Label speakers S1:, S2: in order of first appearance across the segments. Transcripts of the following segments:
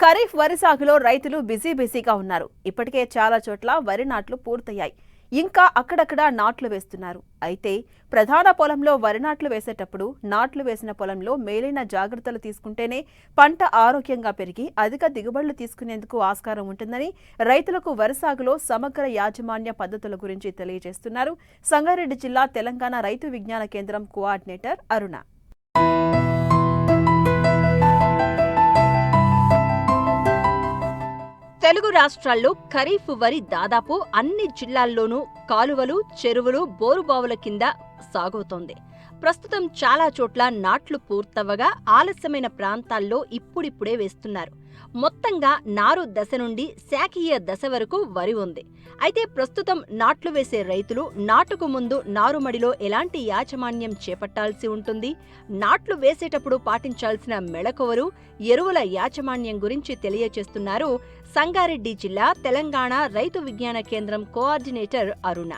S1: ఖరీఫ్ వరి సాగులో రైతులు బిజీగా ఉన్నారు. ఇప్పటికే చాలా చోట్ల వరి నాట్లు పూర్తయ్యాయి. ఇంకా అక్కడక్కడ నాట్లు వేస్తున్నారు. అయితే ప్రధాన పొలంలో వరి నాట్లు వేసేటప్పుడు నాట్లు వేసిన పొలంలో మేలైన జాగ్రత్తలు తీసుకుంటేనే పంట ఆరోగ్యంగా పెరిగి అధిక దిగుబడులు తీసుకునేందుకు ఆస్కారం ఉంటుందని రైతులకు వరి సాగులో సమగ్ర యాజమాన్య పద్ధతుల గురించి తెలియజేస్తున్నారు సంగారెడ్డి జిల్లా తెలంగాణ రైతు విజ్ఞాన కేంద్రం కోఆర్డినేటర్ అరుణ.
S2: తెలుగు రాష్ట్రాల్లో ఖరీఫ్ వరి దాదాపు అన్ని జిల్లాల్లోనూ కాలువలు, చెరువులు, బోరుబావుల కింద సాగుతోంది. ప్రస్తుతం చాలా చోట్ల నాట్లు పూర్తవగా ఆలస్యమైన ప్రాంతాల్లో ఇప్పుడిప్పుడే వేస్తున్నారు. మొత్తంగా నారు దశ నుండి శాఖీయ దశ వరకు వరి ఉంది. అయితే ప్రస్తుతం నాట్లు వేసే రైతులు నాటుకు ముందు నారుమడిలో ఎలాంటి యాజమాన్యం చేపట్టాల్సి ఉంటుంది, నాట్లు వేసేటప్పుడు పాటించాల్సిన మెళకువలు, ఎరువుల యాజమాన్యం గురించి తెలియజేస్తున్నారు సంగారెడ్డి జిల్లా తెలంగాణ రైతు విజ్ఞాన కేంద్రం కోఆర్డినేటర్ అరుణ.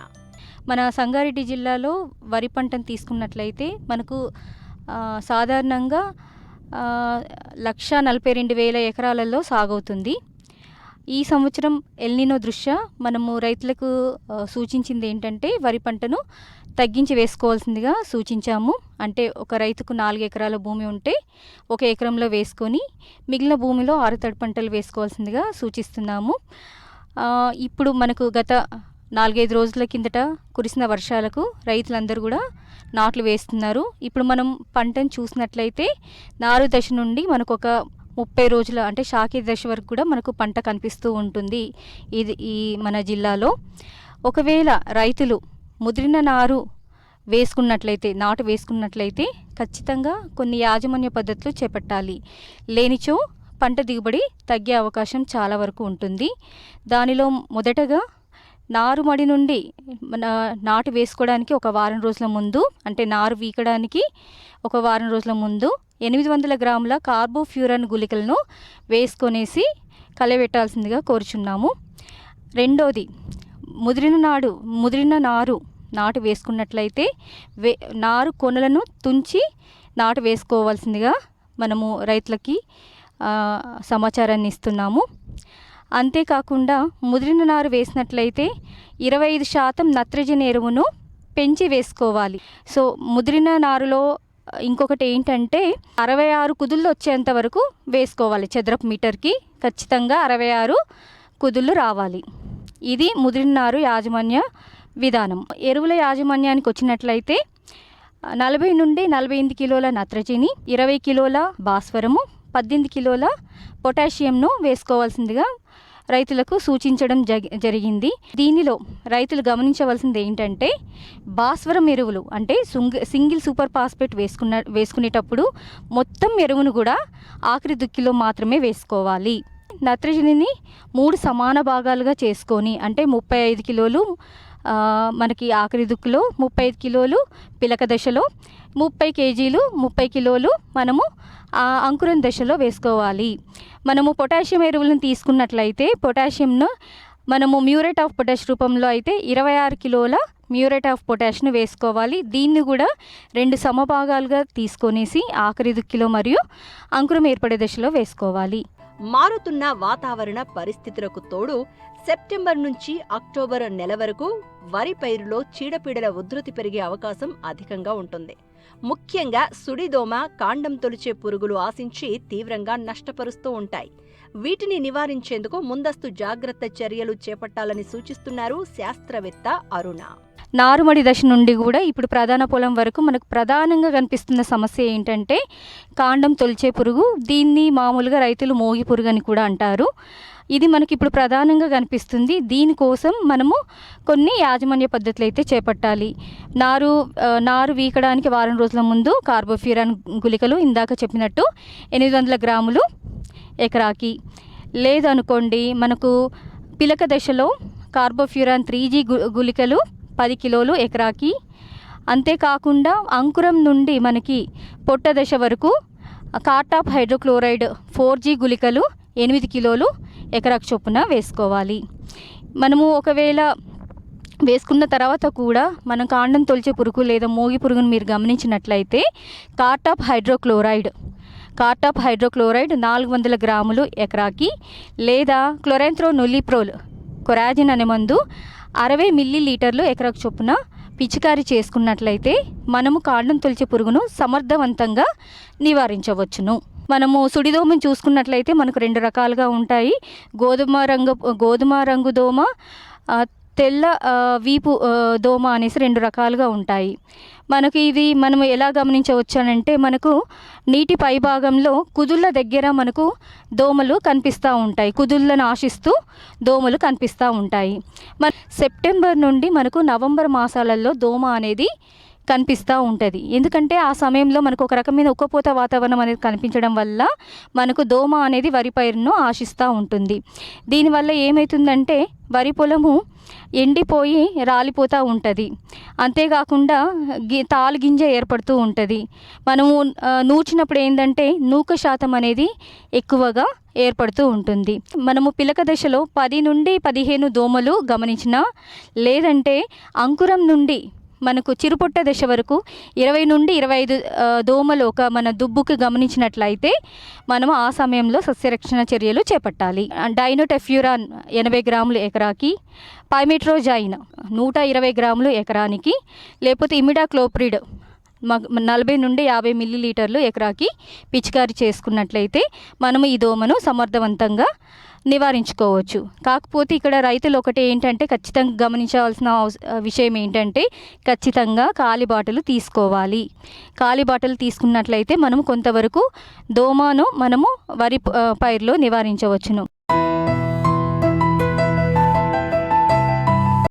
S3: మన సంగారెడ్డి జిల్లాలో వరి పంటను తీసుకున్నట్లయితే మనకు సాధారణంగా 1,42,000 ఎకరాలలో సాగవుతుంది. ఈ సంవత్సరం ఎల్నినో దృష్ట్యా మనము రైతులకు సూచించింది ఏంటంటే వరి పంటను తగ్గించి వేసుకోవాల్సిందిగా సూచించాము. అంటే ఒక రైతుకు 4 ఎకరాల భూమి ఉంటే 1 ఎకరంలో వేసుకొని మిగిలిన భూమిలో ఆరుతడి పంటలు వేసుకోవాల్సిందిగా సూచిస్తున్నాము. ఇప్పుడు మనకు గత 4-5 రోజుల కిందట కురిసిన వర్షాలకు రైతులందరూ కూడా నాట్లు వేస్తున్నారు. ఇప్పుడు మనం పంటను చూసినట్లయితే నారు దశ నుండి మనకు ఒక 30 రోజుల అంటే శాఖీ దశ వరకు కూడా మనకు పంట కనిపిస్తూ ఉంటుంది ఈ మన జిల్లాలో. ఒకవేళ రైతులు ముదిరిన నారు నాటు వేసుకున్నట్లయితే ఖచ్చితంగా కొన్ని యాజమాన్య పద్ధతులు చేపట్టాలి. లేనిచో పంట దిగుబడి తగ్గే అవకాశం చాలా వరకు ఉంటుంది. దానిలో మొదటగా నారుమడి నుండి నాటు వేసుకోవడానికి ఒక వారం రోజుల ముందు, అంటే నారు వీకడానికి ఒక వారం రోజుల ముందు 800 గ్రాముల కార్బోఫ్యూరాన్ గుళికలను వేసుకొనేసి కలబెట్టాల్సిందిగా కోరుచున్నాము. రెండోది, ముదిరిన నాటు వేసుకున్నట్లయితే నారు కొనలను తుంచి నాటు వేసుకోవాల్సిందిగా మనము రైతులకి సమాచారాన్ని ఇస్తున్నాము. అంతేకాకుండా ముదిరిన నారు వేసినట్లయితే 25% నత్రజని ఎరువును పెంచి వేసుకోవాలి. సో ముదిరిన నారులో ఇంకొకటి ఏంటంటే 66 కుదుళ్ళు వచ్చేంత వరకు వేసుకోవాలి. చదరపు మీటర్కి ఖచ్చితంగా 66 కుదుళ్ళు రావాలి. ఇది ముదిరిన నారు యాజమాన్య విధానం. ఎరువుల యాజమాన్యానికి వచ్చినట్లయితే 40 నుండి 48 కిలోల నత్రజని, 20 కిలోల భాస్వరము, 18 కిలోల పొటాషియంను వేసుకోవాల్సిందిగా రైతులకు సూచించడం జరిగింది. దీనిలో రైతులు గమనించవలసింది ఏంటంటే భాస్వరం ఎరువులు అంటే సింగిల్ సూపర్ ఫాస్ఫేట్ వేసుకునేటప్పుడు మొత్తం ఎరువును కూడా ఆఖరి దుక్కిలో మాత్రమే వేసుకోవాలి. నత్రజనిని 3 సమాన భాగాలుగా చేసుకొని, అంటే 35 కిలోలు మనకి ఆఖరి దుక్కులో, 35 కిలోలు పిలక దశలో, 30 కేజీలు 30 కిలోలు మనము అంకురం దశలో వేసుకోవాలి. మనము పొటాషియం ఎరువులను తీసుకున్నట్లయితే పొటాషియంను మనము మ్యూరేట్ ఆఫ్ పొటాష్ రూపంలో అయితే 26 కిలోల మ్యూరేట్ ఆఫ్ పొటాష్ను వేసుకోవాలి. దీన్ని కూడా 2 సమభాగాలుగా తీసుకొనేసి ఆఖరి దుక్కిలో మరియు అంకురం ఏర్పడే దశలో వేసుకోవాలి.
S2: మారుతున్న వాతావరణ పరిస్థితులకు తోడు సెప్టెంబర్ నుంచి అక్టోబర్ నెల వరకు వరి పైరులో చీడపీడల ఉధృతి పెరిగే అవకాశం అధికంగా ఉంటుంది. ముఖ్యంగా సుడిదోమ, కాండం తొలిచే పురుగులు ఆశించి తీవ్రంగా నష్టపరుస్తూ ఉంటాయి. వీటిని నివారించేందుకు ముందస్తు జాగ్రత్త చర్యలు చేపట్టాలని సూచిస్తున్నారు శాస్త్రవేత్త అరుణ.
S3: నారుమడి దశ నుండి కూడా ఇప్పుడు ప్రధాన పొలం వరకు మనకు ప్రధానంగా కనిపిస్తున్న సమస్య ఏంటంటే కాండం తొలిచే పురుగు. దీన్ని మామూలుగా రైతులు మోగి పురుగు అని కూడా అంటారు. ఇది మనకి ఇప్పుడు ప్రధానంగా కనిపిస్తుంది. దీనికోసం మనము కొన్ని యాజమాన్య పద్ధతులు అయితే చేపట్టాలి. నారు వీకడానికి వారం రోజుల ముందు కార్బోఫ్యూరాన్ గుళికలు ఇందాక చెప్పినట్టు 800 గ్రాములు ఎకరాకి, లేదనుకోండి మనకు పిలక దశలో కార్బోఫ్యూరాన్ 3G గుళికలు 10 కిలోలు ఎకరాకి. అంతేకాకుండా అంకురం నుండి మనకి పొట్ట దశ వరకు కార్టాప్ హైడ్రోక్లోరైడ్ 4G గుళికలు 8 కిలోలు ఎకరాకు చొప్పున వేసుకోవాలి. మనము ఒకవేళ వేసుకున్న తర్వాత కూడా మనం కాండం తొలిచే పురుగు లేదా మోగి పురుగును మీరు గమనించినట్లయితే కార్టాప్ హైడ్రోక్లోరైడ్ కార్టాప్ హైడ్రోక్లోరైడ్ 400 గ్రాములు ఎకరాకి, లేదా క్లోరాంథ్రోనొలిప్రోల్ కొరాజిన్ అనే మందు 60 మిల్లీలీటర్లు ఎకరాకు చొప్పున పిచికారీ చేసుకున్నట్లయితే మనము కాండం తొలిచే పురుగును సమర్థవంతంగా నివారించవచ్చును. మనము సుడిదోమను చూసుకున్నట్లయితే మనకు 2 రకాలుగా ఉంటాయి. గోధుమ రంగు దోమ, తెల్ల వీపు దోమ అనేసి 2 రకాలుగా ఉంటాయి. మనకి ఇది మనం ఎలా గమనించవచ్చు అంటే, మనకు నీటి పైభాగంలో కుదుళ్ళ దగ్గర మనకు దోమలు కనిపిస్తూ ఉంటాయి. కుదుళ్ళను ఆశిస్తూ దోమలు కనిపిస్తూ ఉంటాయి. సెప్టెంబర్ నుండి మనకు నవంబర్ మాసాలలో దోమ అనేది కనిపిస్తూ ఉంటుంది. ఎందుకంటే ఆ సమయంలో మనకు ఒక రకమైన ఉక్కపోత వాతావరణం అనేది కనిపించడం వల్ల మనకు దోమ అనేది వరి పైరును ఆశిస్తూ ఉంటుంది. దీనివల్ల ఏమవుతుందంటే వరి పొలము ఎండిపోయి రాలిపోతూ ఉంటుంది. అంతేకాకుండా తాలు గింజ ఏర్పడుతూ ఉంటుంది. మనము నూర్చినప్పుడు ఏంటంటే నూక శాతం అనేది ఎక్కువగా ఏర్పడుతూ ఉంటుంది. మనము పిలక దశలో 10 నుండి 15 దోమలు గమనించినా, లేదంటే అంకురం నుండి మనకు చిరుపొట్ట దశ వరకు 20 నుండి 25 దోమలు మన దుబ్బుకి గమనించినట్లయితే మనము ఆ సమయంలో సస్యరక్షణ చర్యలు చేపట్టాలి. డైనోటెఫ్యూరాన్ 80 గ్రాములు ఎకరాకి, పైమెట్రోజైన్ 120 గ్రాములు ఎకరానికి, లేకపోతే ఇమిడాక్లోప్రిడ్ 40 నుండి 50 మిల్లీలీటర్లు ఎకరాకి పిచికారీ చేసుకున్నట్లయితే మనము ఈ దోమను సమర్థవంతంగా నివారించుకోవచ్చు. కాకపోతే ఇక్కడ రైతులు ఒకటి ఏంటంటే ఖచ్చితంగా గమనించవలసిన విషయం ఏంటంటే, ఖచ్చితంగా కాలిబాటలు తీసుకోవాలి. కాలిబాటలు తీసుకున్నట్లయితే మనము కొంతవరకు దోమను మనము వరి పైరులో నివారించవచ్చును.